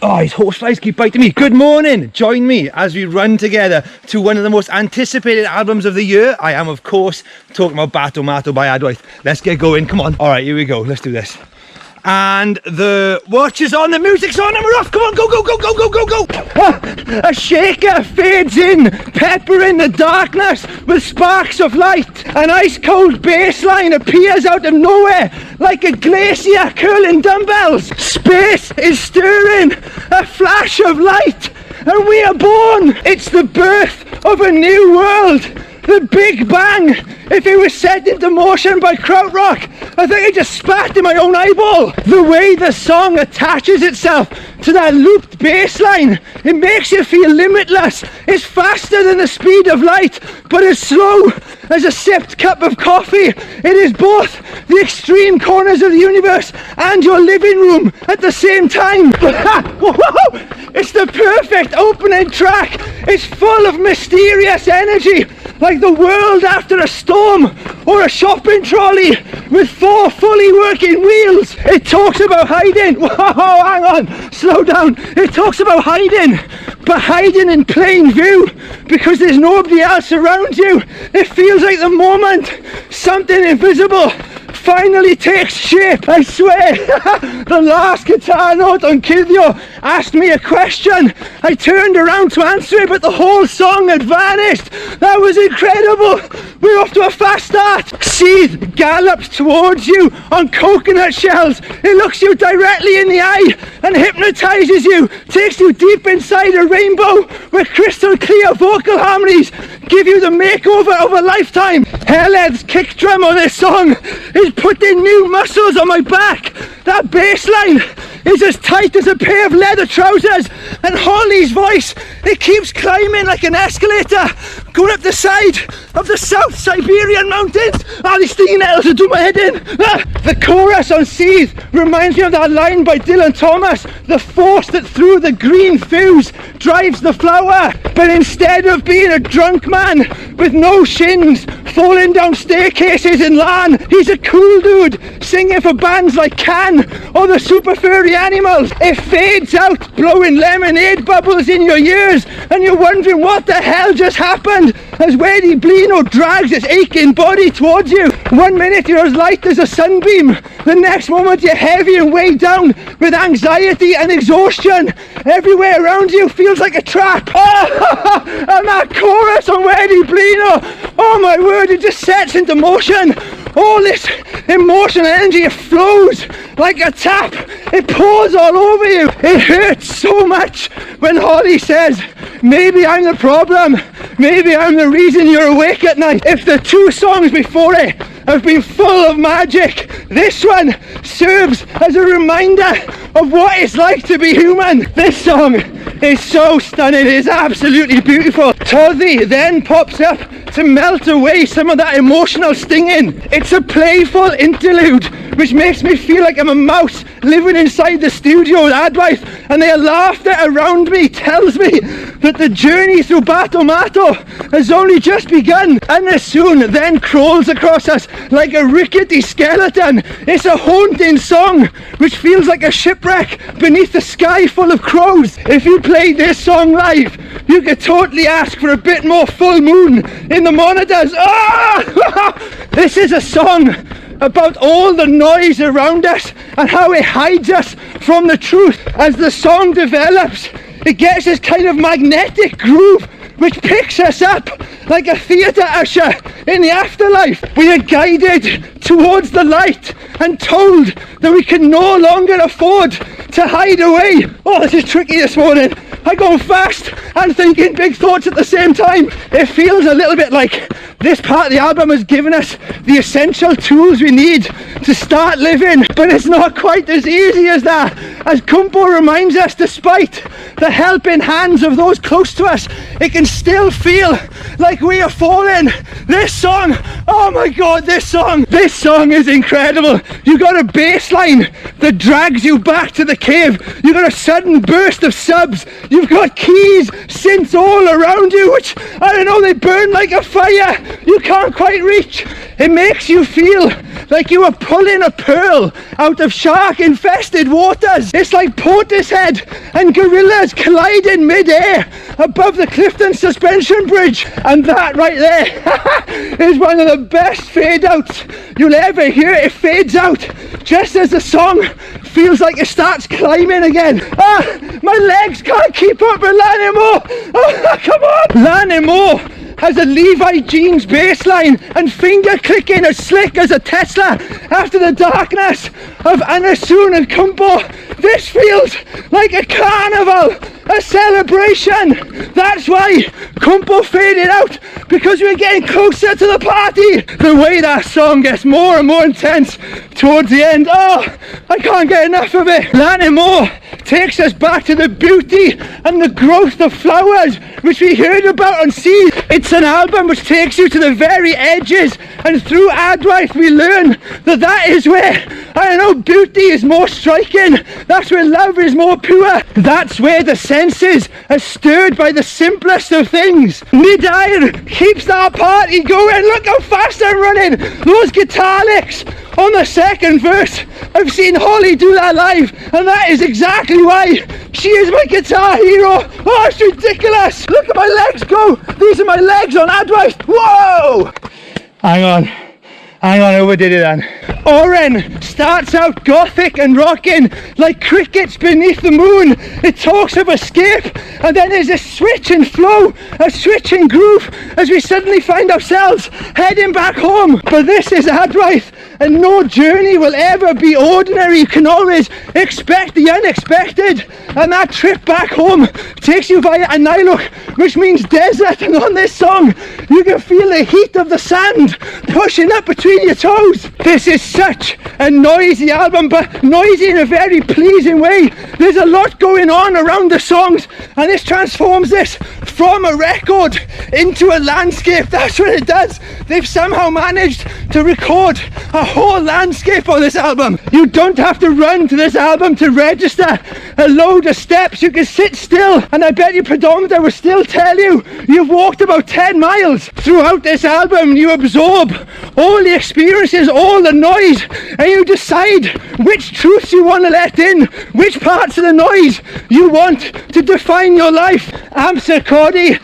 Oh, his horseflies keep biting me. Good morning. Join me as we run together to one of the most anticipated albums of the year. I am, of course, talking about Bato Mato by Adwaith. Let's get going. Come on. All right, here we go. Let's do this. And the watch is on, the music's on, and we're off. Come on, go, go, go, go, go, go, go. A shaker fades in, pepper in the darkness with sparks of light. An ice cold bass line appears out of nowhere like a glacier curling dumbbells. Space is stirring, a flash of light, and we are born. It's the birth of a new world. The Big Bang. If it was set into motion by krautrock, I think I just spat in my own eyeball. The way the song attaches itself to that looped bass line, it makes you feel limitless. It's faster than the speed of light, but as slow as a sipped cup of coffee. It is both the extreme corners of the universe and your living room at the same time. It's the perfect opening track. It's full of mysterious energy, like the world after a storm or a shopping trolley with 4 fully working wheels. It talks about hiding. Whoa, hang on, slow down. It talks about hiding, but hiding in plain view because there's nobody else around you. It feels like the moment something invisible finally takes shape. I swear, the last guitar note on Kiddio asked me a question. I turned around to answer it, but the whole song had vanished. That was incredible. We're off to a fast start. Seed gallops towards you on coconut shells. It looks you directly in the eye and hypnotizes you, takes you deep inside a rainbow where crystal clear vocal harmonies give you the makeover of a lifetime. Hellhead's kick drum on this song is putting new muscles on my back. That bass line is as tight as a pair of leather trousers, and Holly's voice, it keeps climbing like an escalator going up the side of the South Siberian mountains. These stinging nettles will do my head in. The chorus on Seethe reminds me of that line by Dylan Thomas. The force that through the green fuse drives the flower. But instead of being a drunk man with no shins falling down staircases in LAN, he's a cool dude singing for bands like Can or the Super Furry Animals. It fades out, blowing lemonade bubbles in your ears, and you're wondering what the hell just happened as Weddy Blino drags his aching body towards you. 1 minute you're as light as a sunbeam, the next moment you're heavy and weighed down with anxiety and exhaustion. Everywhere around you feels like a trap. And that chorus on Weddy Blino, oh my word, it just sets into motion. All this emotional energy, it flows like a tap. It pours all over you. It hurts so much when Holly says, maybe I'm the problem, maybe I'm the reason you're awake at night. If the 2 songs before it have been full of magic, this one serves as a reminder of what it's like to be human. This song is so stunning, it is absolutely beautiful. Toddy then pops up to melt away some of that emotional stinging. It's a playful interlude which makes me feel like I'm a mouse living inside the studio with Adwaith, and their laughter around me tells me that the journey through Bato Mato has only just begun. And the soon then crawls across us like a rickety skeleton. It's a haunting song which feels like a shipwreck beneath a sky full of crows. If you played this song live, you could totally ask for a bit more full moon in the monitors. This is a song about all the noise around us and how it hides us from the truth. As the song develops, it gets this kind of magnetic groove which picks us up like a theatre usher in the afterlife. We are guided towards the light and told that we can no longer afford to hide away. Oh, this is tricky this morning. I'm going fast and thinking big thoughts at the same time. It feels a little bit like this part of the album has given us the essential tools we need to start living, but it's not quite as easy as that. As Kumpo reminds us, despite the helping hands of those close to us, it can still feel like we are falling. This song, oh my god, this song is incredible. You got a bass line that drags you back to the cave. You got a sudden burst of subs. You've got keys, synths all around you, which, I don't know, they burn like a fire. you can't quite reach. It makes you feel like you are pulling a pearl out of shark-infested waters. It's like Portishead and gorillas colliding mid-air above the Clifton Suspension Bridge. And that right there is one of the best fade-outs you'll ever hear. It fades out just as the song feels like it starts climbing again. My legs can't keep up with Lanimo. Come on! Lanimo has a Levi jeans baseline and finger clicking as slick as a Tesla after the darkness of Anasoon and Kumpo. This feels like a carnival, a celebration. That's why Kumpo faded out, because we're getting closer to the party. The way that song gets more and more intense towards the end, oh, I can't get enough of it. Lanimo takes us back to the beauty and the growth of flowers which we heard about on Sea. It's an album which takes you to the very edges, and through Adwaith we learn that that is where, I don't know, beauty is more striking. That's where love is more pure. That's where the senses are stirred by the simplest of things. Mid-air keeps that party going. Look how fast I'm running. Those guitar licks on the second verse, I've seen Holly do that live, and that is exactly why she is my guitar hero. Oh, it's ridiculous. Look at my legs go. These are my legs on Adwaith. Whoa! Hang on, I overdid it then. Oren starts out gothic and rocking like crickets beneath the moon. It talks of escape, and then there's a switch in flow, a switch in groove, as we suddenly find ourselves heading back home. But this is Adwaith, and no journey will ever be ordinary. You can always expect the unexpected, and that trip back home takes you via Anilwch, which means desert, and on this song you can feel the heat of the sand pushing up between your toes. This is such a noisy album, but noisy in a very pleasing way. There's a lot going on around the songs, and this transforms this from a record into a landscape. That's what it does. They've somehow managed to record a whole landscape on this album. You don't have to run to this album to register a load of steps. You can sit still, and I bet your pedometer will still tell you you've walked about 10 miles. Throughout this album you absorb all the experiences, all the noise, and you decide which truths you want to let in, which parts of the noise you want to define your life. Amser Cody,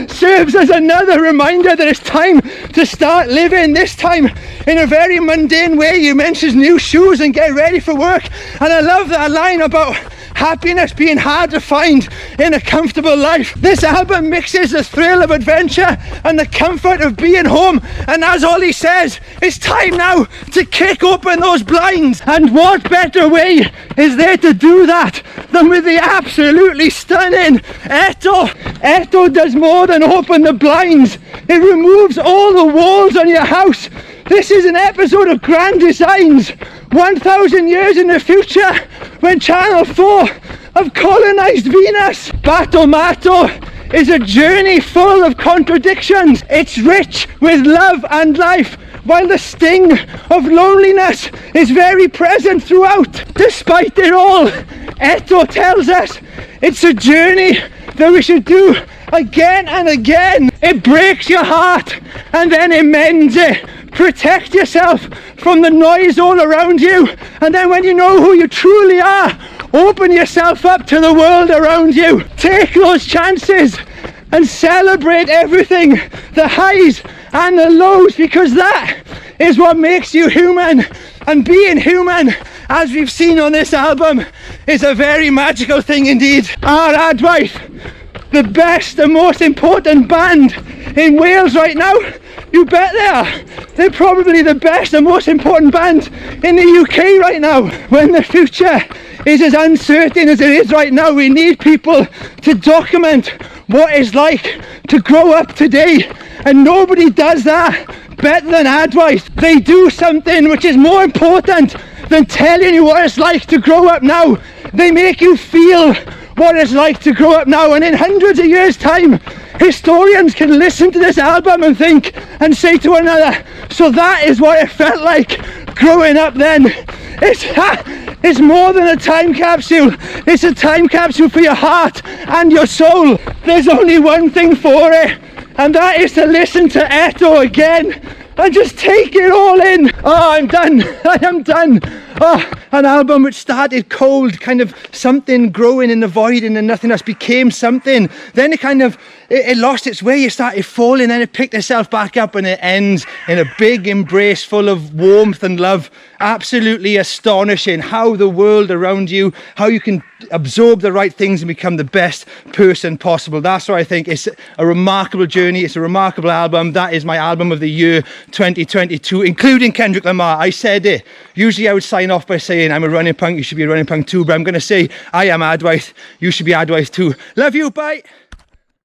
serves as another reminder that it's time to start living, this time in a very mundane way. You mentions new shoes and get ready for work, and I love that line about happiness being hard to find in a comfortable life. This album mixes the thrill of adventure and the comfort of being home, and as Ollie says, it's time now to kick open those blinds. And what better way is there to do that than with the absolutely stunning Eto. Eto does more than open the blinds, it removes all the walls on your house. This is an episode of Grand Designs, 1,000 years in the future, when Channel 4 have colonised Venus. Bato Mato is a journey full of contradictions. It's rich with love and life, while the sting of loneliness is very present throughout. Despite it all, Eto tells us it's a journey that we should do again and again. It breaks your heart and then it mends it. Protect yourself from the noise all around you, and then when you know who you truly are, open yourself up to the world around you. Take those chances and celebrate everything, the highs and the lows, because that is what makes you human. And being human, as we've seen on this album, is a very magical thing indeed. Our Adwaith, the best and most important band in Wales right now. You bet they are. They're probably the best and most important band in the UK right now. When the future is as uncertain as it is right now, we need people to document what it's like to grow up today, and nobody does that better than Adwaith. They do something which is more important than telling you what it's like to grow up now. They make you feel what it's like to grow up now, and in hundreds of years' time, historians can listen to this album and think and say to one another, so that is what it felt like growing up then. It's more than a time capsule. It's a time capsule for your heart and your soul. There's only one thing for it. and that is to listen to Eto again and just take it all in. Oh, I'm done. I am done. Oh, an album which started cold, kind of something growing in the void and then nothingness became something. Then it lost its way, it started falling, then it picked itself back up and it ends in a big embrace full of warmth and love. Absolutely astonishing how the world around you, how you can absorb the right things and become the best person possible. That's why I think it's a remarkable journey. It's a remarkable album. That is my album of the year 2022, including Kendrick Lamar. I said it. Usually I would sign off by saying I'm a running punk, you should be a running punk too, but I'm going to say I am Adwaith, you should be Adwaith too. Love you, bye.